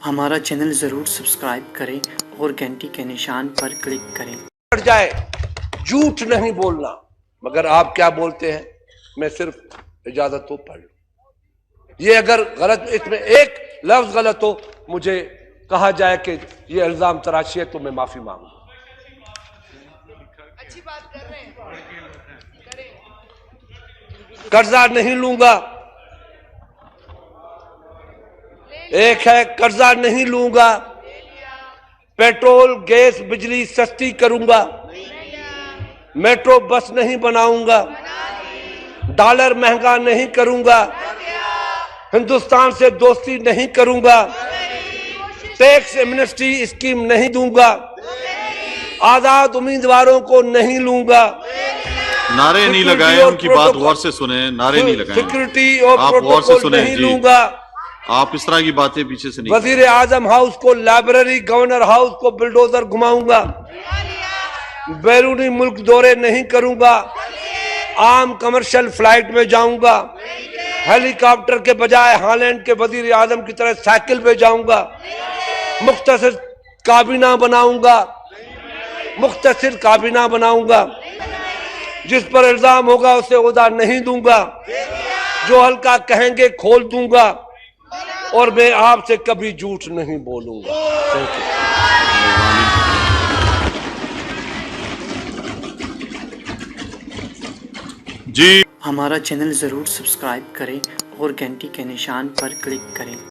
हमारा चैनल ज़रूर सब्सक्राइब करें और घंटी के निशान पर क्लिक करें। बढ़ जाए, झूठ नहीं बोलना। मगर आप क्या बोलते हैं? मैं सिर्फ इजाजत हो पढ़ लूं। ये अगर गलत, इसमें एक लफ्ज गलत हो, मुझे कहा जाए कि ये इल्जाम तराशी है, तो मैं माफी मांगूंगा। अच्छी बात कर रहे हैं, कर्जा नहीं लूंगा, एक है कर्जा नहीं लूंगा, पेट्रोल गैस बिजली सस्ती करूंगा, मेट्रो बस नहीं बनाऊंगा, डॉलर महंगा नहीं करूंगा, हिंदुस्तान से दोस्ती नहीं करूंगा, टैक्स एमनेस्टी स्कीम नहीं दूंगा, आजाद उम्मीदवारों को नहीं लूंगा। नारे नहीं लगाए, उनकी बात गौर से सुने, नारे नहीं लगाए, सिक्योरिटी और आप गौर से प्रोटोकॉल सुने नहीं जी। लूंगा। आप इस तरह की बातें पीछे से नहीं। वजीर आजम हाउस को लाइब्रेरी, गवर्नर हाउस को बुलडोजर घुमाऊंगा, बैरूनी मुल्क दौरे नहीं करूंगा, आम कमर्शियल फ्लाइट में जाऊंगा, हेलीकॉप्टर के बजाय हालैंड के वजीर आजम की तरह साइकिल पे जाऊंगा, मुख्तसर काबीना बनाऊंगा, मुख्तसर काबीना बनाऊंगा, जिस पर इल्जाम होगा उसे ओहदा नहीं दूंगा, जो हल्का कहेंगे खोल दूंगा, और मैं आपसे कभी झूठ नहीं बोलूंगा। जी हमारा चैनल ज़रूर सब्सक्राइब करें और घंटी के निशान पर क्लिक करें।